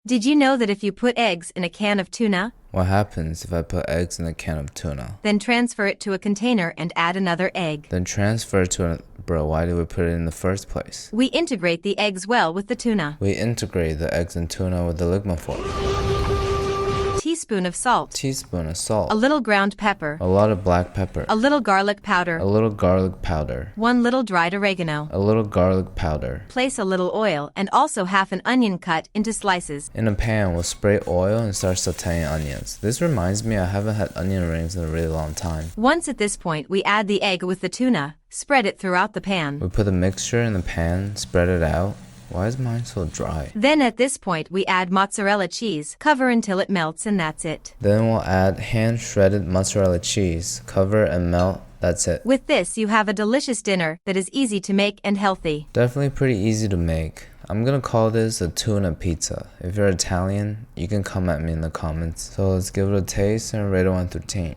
Did you know that if you put eggs in a can of tuna, What happens if I put eggs in a can of tuna? then transfer it to a container and add another egg? Then transfer it to a... Bro, why did we put it in the first place? We integrate the eggs well with the tuna. We integrate the eggs and tuna with the ligmaform. Teaspoon of salt. Teaspoon of salt. A little ground pepper. A lot of black pepper. A little garlic powder. A little garlic powder. 1 little dried oregano. A little garlic powder. Place a little oil and also half an onion cut into slices. In a pan, we'll spray oil and start sauteing onions. This reminds me I haven't had onion rings in a really long time. Once at this point, we add the egg with the tuna. Spread it throughout the pan. We put the mixture in the pan, spread it out. Why is mine so dry? Then at this point, we add mozzarella cheese. Cover until it melts and that's it. Then we'll add hand-shredded mozzarella cheese. Cover and melt. That's it. With this, you have a delicious dinner that is easy to make and healthy. Definitely pretty easy to make. I'm gonna call this a tuna pizza. If you're Italian, you can come at me in the comments. So let's give it a taste and rate it 1 through 10.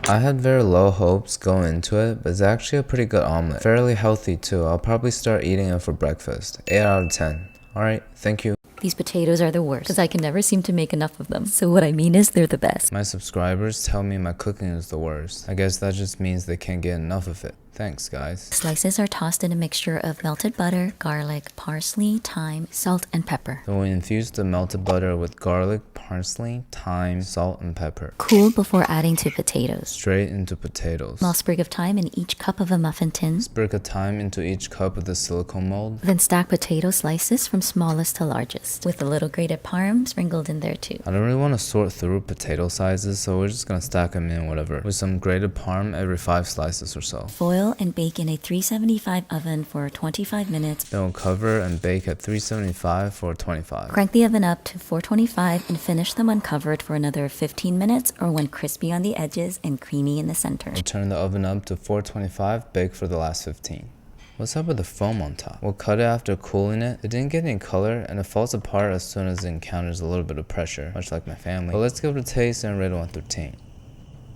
I had very low hopes going into it, but it's actually a pretty good omelet. Fairly healthy too. I'll probably start eating it for breakfast. 8 out of 10. Alright, thank you. These potatoes are the worst because I can never seem to make enough of them. So what I mean is they're the best. My subscribers tell me my cooking is the worst. I guess that just means they can't get enough of it. Thanks, guys. Slices are tossed in a mixture of melted butter, garlic, parsley, thyme, salt, and pepper. Then we infuse the melted butter with garlic, parsley, thyme, salt, and pepper. Cool before adding to potatoes. Straight into potatoes. Small sprig of thyme in each cup of a muffin tin. Sprig of thyme into each cup of the silicone mold. Then stack potato slices from smallest to largest, with a little grated parm sprinkled in there too. I don't really want to sort through potato sizes, so we're just gonna stack them in whatever. With some grated parm every 5 slices or so. Foil and bake in a 375 oven for 25 minutes. Then we'll cover and bake at 375 for 25. Crank the oven up to 425 and finish them uncovered for another 15 minutes or when crispy on the edges and creamy in the center. We'll turn the oven up to 425, bake for the last 15. What's up with the foam on top? We'll cut it after cooling it. It didn't get any color and it falls apart as soon as it encounters a little bit of pressure, much like my family. But let's give it a taste and rate it 1 through 10.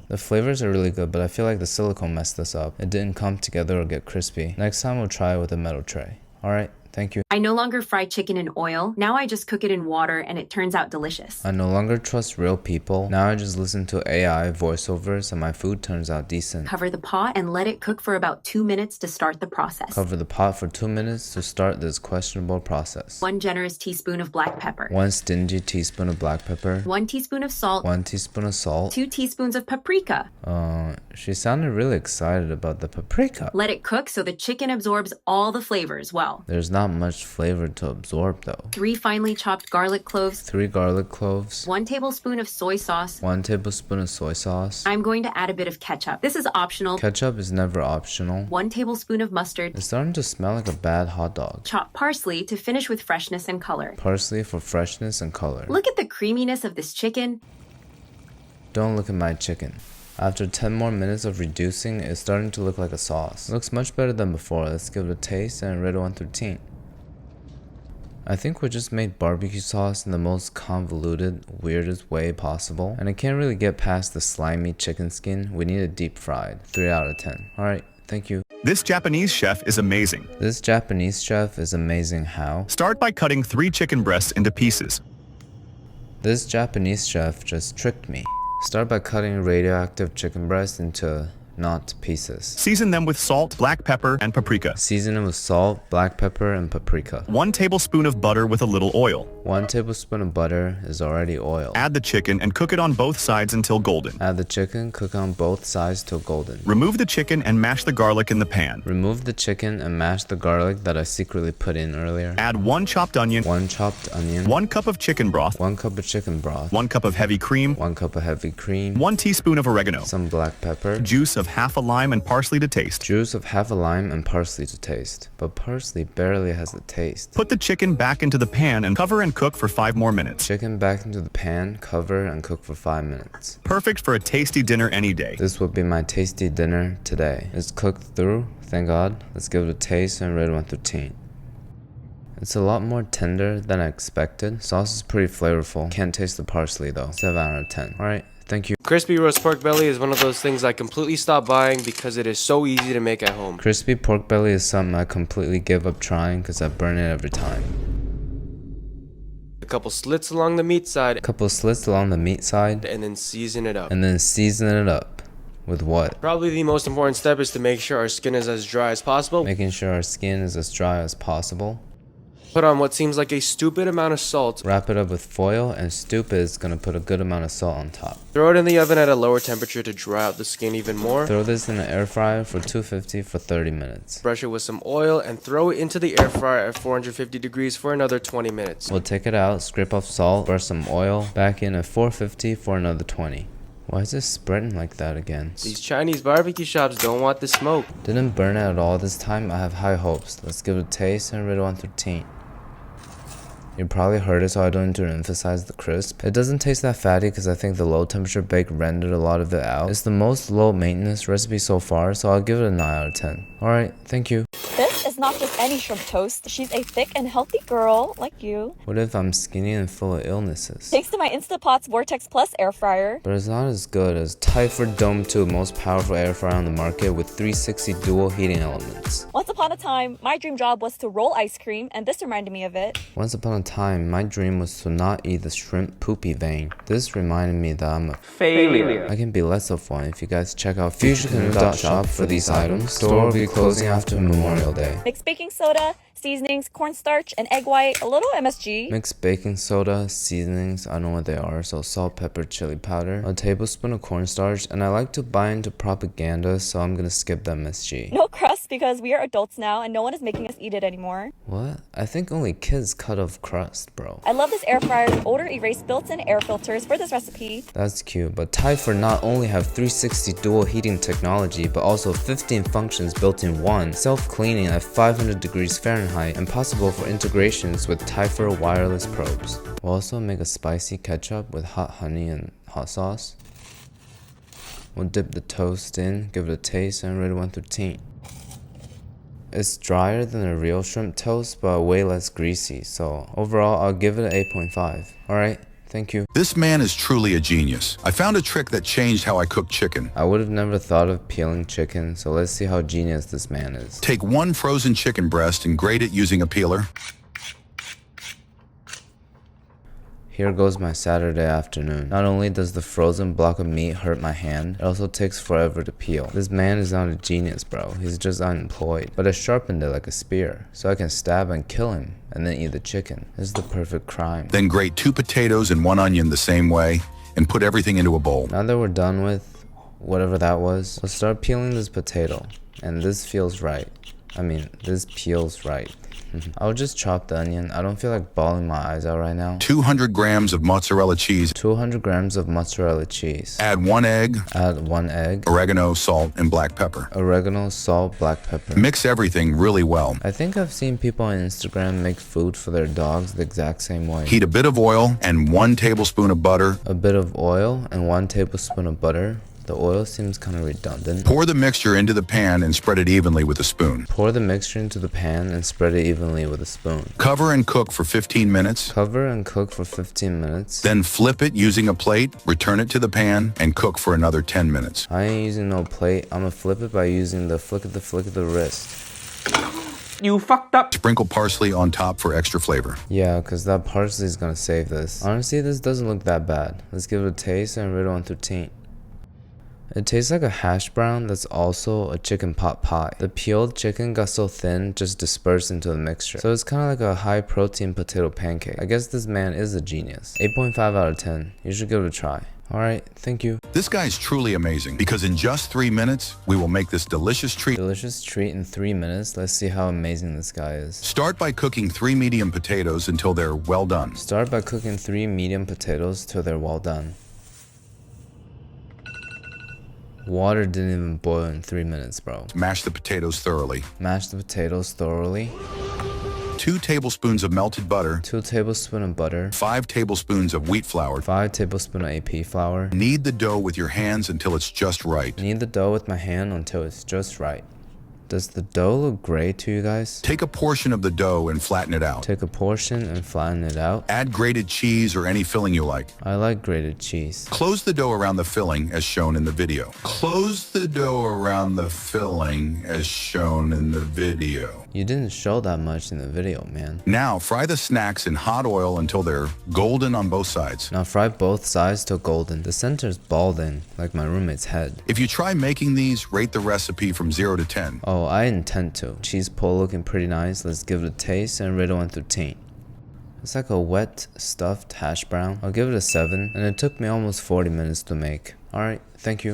The flavors are really good, but I feel like the silicone messed this up. It didn't come together or get crispy. Next time we'll try it with a metal tray. Alright, thank you. I no longer fry chicken in oil. Now I just cook it in water and it turns out delicious. I no longer trust real people. Now I just listen to AI voiceovers and my food turns out decent. Cover the pot and let it cook for about 2 minutes to start the process. Cover the pot for 2 minutes to start this questionable process. 1 generous teaspoon of black pepper. 1 stingy teaspoon of black pepper. 1 teaspoon of salt. 1 teaspoon of salt. 2 teaspoons of paprika. She sounded really excited about the paprika. Let it cook so the chicken absorbs all the flavors well. There's not much flavor to absorb though. 3 finely chopped garlic cloves. 3 garlic cloves. 1 tablespoon of soy sauce. 1 tablespoon of soy sauce. I'm going to add a bit of ketchup. This is optional. Ketchup is never optional. 1 tablespoon of mustard. It's starting to smell like a bad hot dog. Chop parsley to finish with freshness and color. Parsley for freshness and color. Look at the creaminess of this chicken. Don't look at my chicken. After 10 more minutes of reducing, it's starting to look like a sauce. It looks much better than before. Let's give it a taste and rate it 1 through 10. I think we just made barbecue sauce in the most convoluted, weirdest way possible. And I can't really get past the slimy chicken skin. We need it deep fried. 3 out of 10. Alright, thank you. This Japanese chef is amazing. This Japanese chef is amazing how? Start by cutting 3 chicken breasts into pieces. This Japanese chef just tricked me. Start by cutting radioactive chicken breasts into not pieces. Season them with salt, black pepper, and paprika. Season it with salt, black pepper, and paprika. 1 tablespoon of butter with a little oil. 1 tablespoon of butter is already oil. Add the chicken and cook it on both sides until golden. Add the chicken, cook on both sides till golden. Remove the chicken and mash the garlic in the pan. Remove the chicken and mash the garlic that I secretly put in earlier. Add 1 chopped onion. 1 chopped onion. 1 cup of chicken broth. 1 cup of chicken broth. 1 cup of heavy cream. 1 cup of heavy cream. 1 teaspoon of oregano. Some black pepper. Juice of half a lime and parsley to taste. Juice of half a lime and parsley to taste. But parsley barely has a taste. Put the chicken back into the pan and cover and cook for 5 more minutes. Chicken back into the pan, cover, and cook for 5 minutes. Perfect for a tasty dinner any day. This would be my tasty dinner today. It's cooked through, thank God. Let's give it a taste and rate it 1 through 10. It's a lot more tender than I expected. Sauce is pretty flavorful. Can't taste the parsley though. 7 out of 10. Alright, thank you. Crispy roast pork belly is one of those things I completely stopped buying because it is so easy to make at home. Crispy pork belly is something I completely give up trying because I burn it every time. couple slits along the meat side, A couple slits along the meat side, and then season it up. and then season it up. With what? Probably the most important step is to make sure our skin is as dry as possible. Making sure our skin is as dry as possible. Put on what seems like a stupid amount of salt. Wrap it up with foil, and stupid is gonna put a good amount of salt on top. Throw it in the oven at a lower temperature to dry out the skin even more. Throw this in the air fryer for 250 for 30 minutes. Brush it with some oil and throw it into the air fryer at 450 degrees for another 20 minutes. We'll take it out, scrape off salt, brush some oil, back in at 450 for another 20. Why is it spreading like that again? These Chinese barbecue shops don't want the smoke. Didn't burn it at all this time. I have high hopes. Let's give it a taste and rate it 1 through 10. You probably heard it, so I don't need to emphasize the crisp. It doesn't taste that fatty because I think the low temperature bake rendered a lot of it out. It's the most low maintenance recipe so far, so I'll give it a 9 out of 10. Alright, thank you. This is not just any shrimp toast. She's a thick and healthy girl like you. What if I'm skinny and full of illnesses? Thanks to my Instapot's Vortex Plus air fryer. But it's not as good as Typhor Dome 2, most powerful air fryer on the market with 360 dual heating elements. Once upon a time, my dream job was to roll ice cream, and this reminded me of it. Once upon a time, my dream was to not eat the shrimp poopy vein. This reminded me that I'm a failure. I can be less of one if you guys check out FutureCanoe.shop for these items. Store will be closing after Memorial Day. Mixed baking soda, seasonings, cornstarch, and egg white, a little MSG. Mixed baking soda, seasonings, I know what they are, so salt, pepper, chili powder, a tablespoon of cornstarch, and I like to buy into propaganda, so I'm gonna skip the MSG. No crust because we are adults now and no one is making us eat it anymore. What? I think only kids cut off crust, bro. I love this air fryer's odor erase built-in air filters for this recipe. That's cute, but Typhor not only have 360 dual heating technology, but also 15 functions built in one, self-cleaning at 500 degrees Fahrenheit, and possible for integrations with Typhor wireless probes. We'll also make a spicy ketchup with hot honey and hot sauce. We'll dip the toast in, give it a taste, and rate it 1 through 10. It's drier than a real shrimp toast, but way less greasy, so overall I'll give it an 8.5. Alright, thank you. This man is truly a genius. I found a trick that changed how I cook chicken. I would have never thought of peeling chicken, so let's see how genius this man is. Take one frozen chicken breast and grate it using a peeler. Here goes my Saturday afternoon. Not only does the frozen block of meat hurt my hand, it also takes forever to peel. This man is not a genius, bro. He's just unemployed. But I sharpened it like a spear, so I can stab and kill him, and then eat the chicken. This is the perfect crime. Then grate 2 potatoes and 1 onion the same way, and put everything into a bowl. Now that we're done with whatever that was, let's start peeling this potato. And this feels right. I mean, this peels right. I'll just chop the onion. I don't feel like bawling my eyes out right now. 200 grams of mozzarella cheese. 200 grams of mozzarella cheese. Add 1 egg. Add 1 egg. Oregano, salt, and black pepper. Oregano, salt, black pepper. Mix everything really well. I think I've seen people on Instagram make food for their dogs the exact same way. Heat a bit of oil and 1 tablespoon of butter. A bit of oil and 1 tablespoon of butter. The oil seems kind of redundant. Pour the mixture into the pan and spread it evenly with a spoon. Pour the mixture into the pan and spread it evenly with a spoon. Cover and cook for 15 minutes. Cover and cook for 15 minutes. Then flip it using a plate, return it to the pan, and cook for another 10 minutes. I ain't using no plate. I'm gonna flip it by using the flick of the wrist. You fucked up. Sprinkle parsley on top for extra flavor. Yeah, cause that parsley is gonna save this. Honestly, this doesn't look that bad. Let's give it a taste and rate it 1 through 10. It tastes like a hash brown that's also a chicken pot pie. The peeled chicken got so thin, just dispersed into the mixture. So it's kind of like a high protein potato pancake. I guess this man is a genius. 8.5 out of 10. You should give it a try. Alright, thank you. This guy's truly amazing because in just 3 minutes, we will make this delicious treat. Delicious treat in 3 minutes. Let's see how amazing this guy is. Start by cooking 3 medium potatoes until they're well done. Start by cooking 3 medium potatoes till they're well done. Water didn't even boil in 3 minutes, bro. Mash the potatoes thoroughly. Mash the potatoes thoroughly. 2 tablespoons of melted butter. 2 tablespoons of butter. 5 tablespoons of wheat flour. 5 tablespoons of AP flour. Knead the dough with your hands until it's just right. Knead the dough with my hand until it's just right. Does the dough look gray to you guys? Take a portion of the dough and flatten it out. Take a portion and flatten it out. Add grated cheese or any filling you like. I like grated cheese. Close the dough around the filling as shown in the video. Close the dough around the filling as shown in the video. You didn't show that much in the video, man. Now fry the snacks in hot oil until they're golden on both sides. Now fry both sides till golden. The center's balding, like my roommate's head. If you try making these, rate the recipe from 0 to 10. Oh, I intend to. Cheese pull looking pretty nice. Let's give it a taste and rate it 1 through 10. It's like a wet, stuffed hash brown. I'll give it a 7, and it took me almost 40 minutes to make. Alright, thank you.